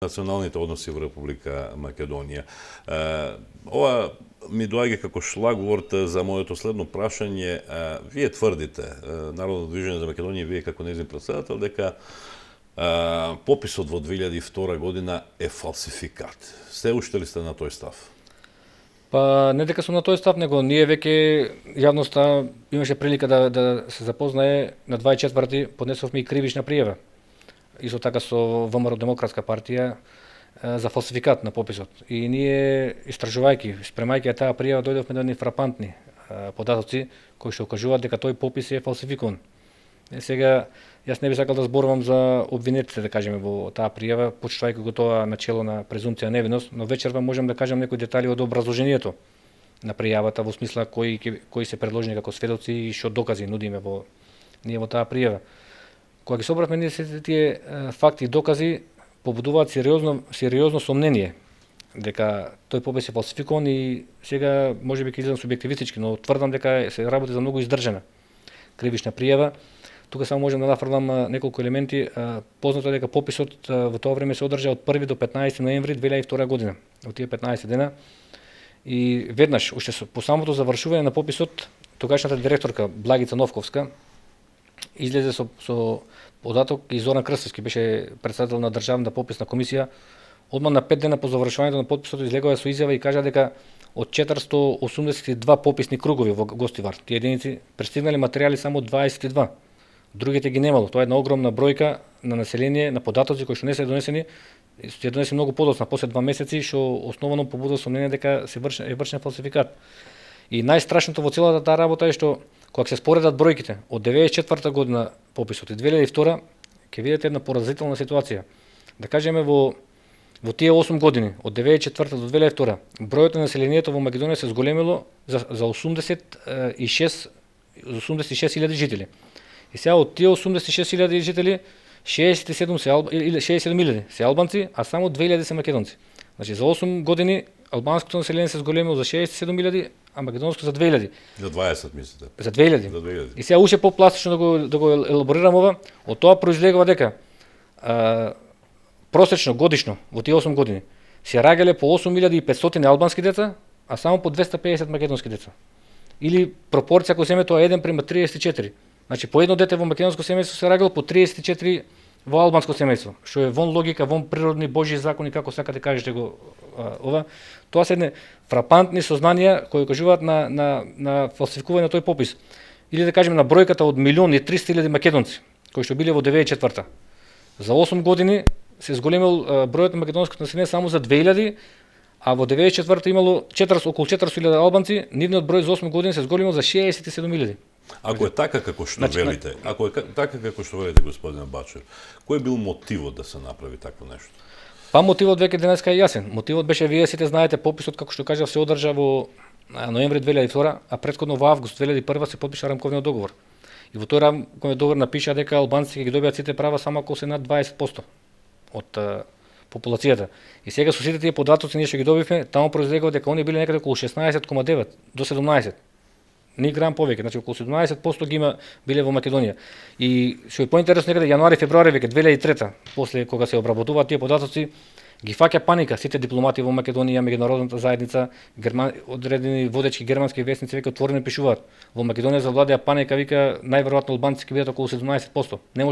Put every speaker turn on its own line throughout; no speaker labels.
националните односи во Република Македонија. Ова ми доаѓа како шлагворд за моето следно прашање. Вие тврдите, Народно движење за Македонија, вие како нејзин претседател, дека пописот во 2002 година е фалсификат. Сте уште ли сте на тој став?
Па не дека сум на тој став, него ние веќе јавноста имаше прилика да се запознае. На 24-ти поднесовме и кривична пријава. Исто така со ВМРО Демократска партија за фалсификат на пописот. И ние, истражувајќи, спремајќи таа пријава, дојдовме до едни фрапантни податоци кои што укажуваат дека тој попис е фалсификуван. Сега, јас не би сакал да зборувам за обвинетите, да кажеме, во таа пријава, почитувајќи го тоа начело на презумпција невиност, но вечерва можам да кажам некои детали од образложението на пријавата, во смисла кои се предложени како сведоци и што докази нудиме во таа пријава. Кога ги собравме ние сите тие факти и докази, побудуваат сериозно сомнение дека тој попис е фалсификуван. И сега можеби ќе изгледам субјективистички, но тврдам дека се работи за многу издржана кривична пријава. Тука само можам да нафрлам неколку елементи. Познато е дека пописот во тоа време се одржа од 1 до 15 ноември 2002 година. Од тие 15 дена. И веднаш, уште по самото завршување на пописот, тогашната директорка Благица Новковска излезе со податок, и Зоран Крстевски беше претседател на Државната пописна комисија. Одма на 5 дена по завршувањето на пописот излегува со изјава и кажа дека од 482 пописни кругови во Гостивар, тие единици, пристигнале материјали само 22. Другите ги немало. Тоа е една огромна бројка на население, на податоци кои што не се донесени, се донесени многу подоцна, после 2 месеци, што основано побудува сомнение дека е вршен фалсификат. И најстрашното во целата таа работа е што кога се споредат бројките од 94 година пописот и 2002, ќе видите една поразителна ситуација. Да кажеме во тие 8 години, од 94 до 2002, бројот на населението во Македонија се зголемило за 86.000 жители. И сега од тие 86.000 жители, 67.000 се албанци, а само 2.000 се македонци. Значи за 8 години албанското население се зголемило за 67.000, а македонско за 2.000.
За 20 мислите?
За 2.000. И сега уште попластично да го елаборирам ова, од тоа произлегува дека просечно годишно во тие 8 години се раѓале по 8.500 албански деца, а само по 250 македонски деца. Или пропорција кој семејство е 1:34. Значи по едно дете во македонско семејство се раѓало по 34 во албанско семејство, што е вон логика, вон природни божји закони, како сакате кажете го ова. Тоа се едни фрапантни сознанија кои кажуваат на фалсификување на тој попис. Или да кажеме на бројката од 1.300.000 македонци кои што биле во 94-та. За 8 години се зголемил бројот на македонското население само за 2.000, а во 94-та имало околу 400.000 албанци, нивниот број за 8 години се зголемил за 67.000.
Ако е така како што велите, господине Бачев, кој бил мотивот да се направи такво нешто?
Па мотивот веќе денеска е јасен. Мотивот беше, вие сите знаете, пописот како што кажав се одржа во ноември 2002, а претходно во август 2001 се подпиша рамковниот договор. И во тој рамковниот договор напиша дека албанците ќе ги добијат сите права само ако се над 20% од популацијата. И сега со сите тие податоци ние што ги добивме, таму произлегува дека оние биле некаде околу 16,9 до 17. Ни грам повеќе, значи околу 17% ги има биле во Македонија. И што е поинтересно, некаде јануари, февруари веќе 2003, после кога се обработуваат тие податоци, ги фаќа паника сите дипломати во Македонија, меѓународната заедница, одредени водечки германски весници веќе отворено пишуваат. Во Македонија завладеа паника, вика најверојатно албанци ќе бидат околу 17%. Не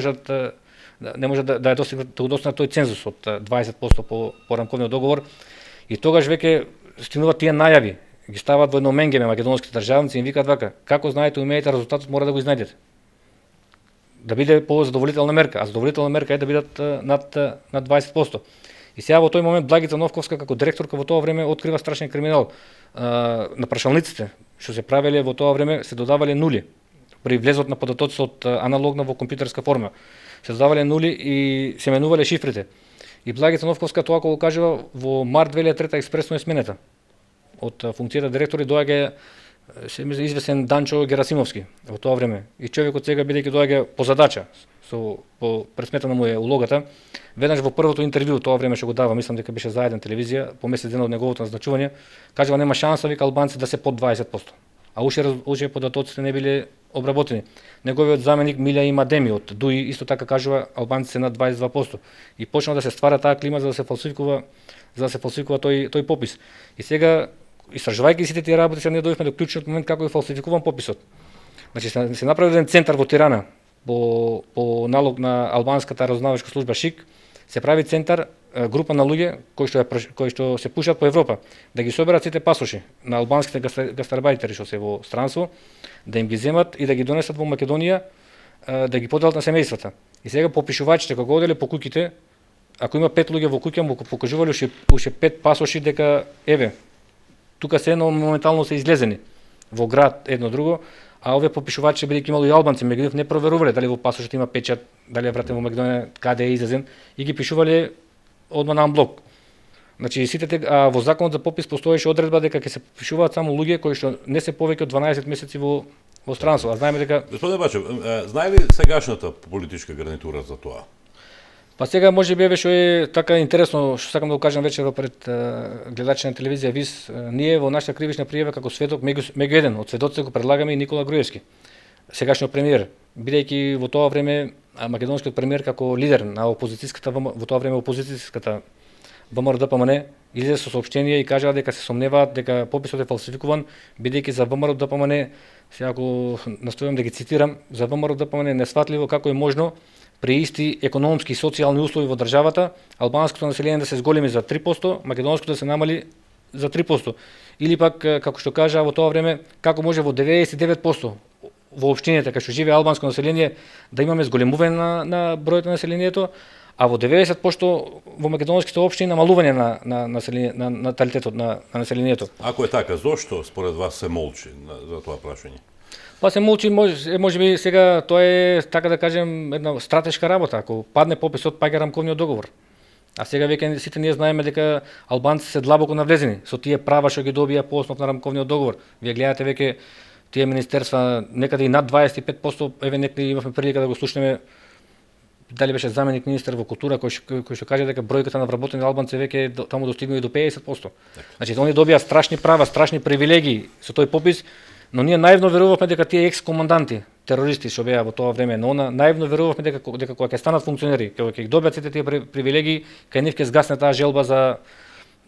може да е достигнат тој цензус од 20% по рамковниот договор. И тогаш веќе стигнуваат тие најави. Ги стават во едно менгеме македонските државници и им викаат вака: како знаете, умеете, резултатот мора да го изнајдете. Да биде по задоволителна мерка, а задоволителна мерка е да бидат над 20%. И сега во тој момент Благица Новковска како директорка во тоа време открива страшен криминал. На прашалниците што се правеле во тоа време се додавале нули. При влезот на податоцот аналогно во компјутерска форма. Се додавале нули и се менувале шифрите. И Благица Новковска тоа кога кажува во март 2003 експресно е сменета. Од функцијата директори доаѓа известен Данчо Герасимовски во тоа време. И човекот сега бидејќи доаѓа по задача, по пресметана му е улогата, веднаш во првото интервју тоа време што го дава, мислам дека беше за еден телевизија, по месец дена од неговото назначување, кажува нема шанса вика албанци да се под 20%. А уште податоците не биле обработени. Неговиот заменик Милја Имадеми од ДУИ исто така кажува албанците се над 22%. И почна да се ствара таа клима за да се фалсификува тој попис. И сега истражувајќи сите тие работи, сега ние дојдовме до клучниот момент како е фалсификуван пописот. Значи се направи еден центар во Тирана по налог на албанската разузнавачка служба ШИК, се прави центар, група на луѓе кои што се пушат по Европа, да ги соберат сите пасоши на албанските гастарбајтери што се во странство, да им ги земат и да ги донесат во Македонија, да ги поделат на семејствата. И сега попишувачите кога оделе по куќите, ако има 5 луѓе во куќа, му покажувале уште 5 пасоши дека еве, тука се едно моментално се излезени во град едно друго, а овие попишувачи бидејќи имало и албанци, меѓутоа не проверувале дали во пасошот има печат, дали е вратен во Македонија, каде е излезен и ги пишувале одма на амблок. Значи сите во законот за попис постоеше одредба дека ќе се попишуваат само луѓе кои што не се повеќе од 12 месеци во странство. А знаеме дека
Господине Бачев, знае ли сегашната политичка гарнитура за тоа?
Па сега можеби еве што е така интересно, што сакам да го кажам вечерва пред гледачи на телевизија ВИС, ние во нашата кривична пријава како сведок меѓу еден од сведоците го предлагаме и Никола Груевски, сегашниот премиер, бидејќи во тоа време македонскиот премиер како лидер на опозицијската во тоа време опозицијската ВМРО ДПМН излезе со соопштение и кажа дека се сомневаат дека пописот е фалсификуван, бидејќи за ВМРО ДПМН, сега ако настојам да ги цитирам, за ВМРО ДПМН е несфатливо како е можно при исти економски и социјални услови во државата, албанското население да се зголеми за 3%, македонското да се намали за 3%. Или пак, како што кажа во тоа време, како може во 99% во општините кај што живее албанско население да имаме зголемување на бројот на населението, а во 90% во македонските општини намалување на наталитетот на населението.
Ако е така, зошто според вас се молчи за тоа прашање?
Па се молчи, можеби сега тоа е, така да кажем, една стратешка работа. Ако падне пописот, паѓа рамковниот договор. А сега веќе сите ние знаеме дека албанците се длабоко навлезени со тие права што ги добија по основ на рамковниот договор. Вие гледате веќе тие министерства некаде и над 25%, еве некаде имавме прилика да го слушнеме, дали беше заменик министер во култура кој што каже дека бројката на вработени албанци веќе таму достигнува и до 50%. Значи они добија страшни права, страшни привилегии со тој попис. Но ние наивно верувавме дека тие екс-команданти, терористи што беа во тоа време, но наивно верувавме дека кога ќе станат функционери, кога ќе ги добијат сите тие привилегии, кај нив ќе згасне таа желба за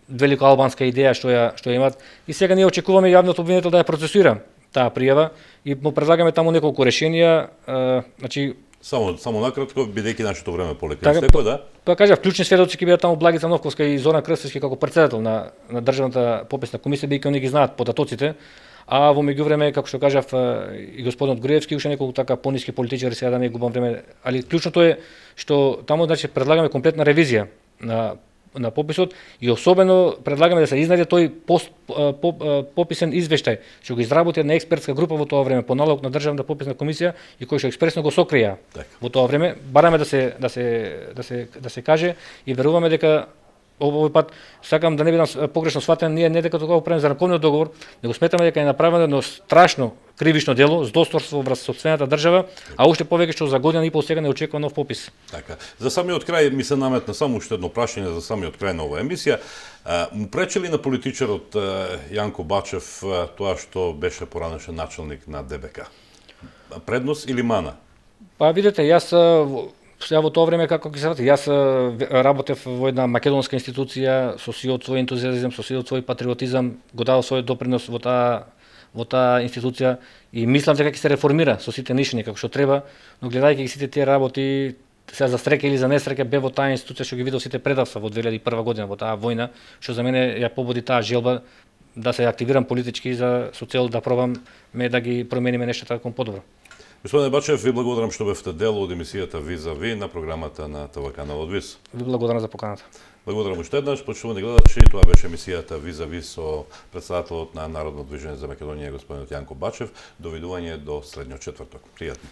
велика албанска идеја што ја имаат. И сега ние очекуваме јавниот обвинител да ја процесуира таа пријава и му предлагаме таму неколку решенија, значи
Само накратко, бидејќи нашето време полека истекува, да?
Па кажа, вклучни сведоци ќе бидат таму Благица Новковска и Зоран Крстевски како претседател на државната пописна комисија, бидејќи они ги знаат податоците. А во меѓувреме, како што кажав и господинот Груевски, уште неколку така пониски политичари, сега да не губам време, али клучното е што таму значи предлагаме комплетна ревизија на пописот и особено предлагаме да се изнајде тој пописен извештај што го изработи една експертска група во тоа време по налог на државната пописна комисија и кој што експресно го сокрија во тоа време. Бараме да се каже и веруваме дека овој пат, сакам да не бидам погрешно сватен, ние не дека тоа го правиме за рамковниот договор, него сметаме дека е направено едно страшно кривично дело, злосторство врз сопствената држава, а уште повеќе што за година и пол сега не очекува нов попис.
Така. За самиот крај ми се наметна само уште едно прашање за самиот крај на оваа емисија. Му пречи ли на политичарот Јанко Бачев тоа што беше поранешен началник на ДБК? Предност или мана?
Па видете, јас сега во тоа време, како ќе се фати, јас работев во една македонска институција со сиот свој ентузијазам, со сиот свој патриотизам, го дадов својот допринос во таа институција и мислам дека ќе се реформира со сите нишани како што треба, но гледајќи сите тие работи, сега за среќа или за несреќа бе во таа институција што ги видов сите предавства во 2001 година во таа војна, што за мене ја побуди таа желба да се активирам политички со цел да пробам да ги промениме нештата кон подобро.
Господине Бачев, ви благодарам што бевте дел од емисијата Визави на програмата на ТВ каналот ВИС.
Ви благодарам за поканата.
Благодарам уште еднаш, почитувани гледачи, тоа беше емисијата Визави со претседателот на Народно движење за Македонија, господинот Јанко Бачев. Довидување до следниот четврток. Пријатно.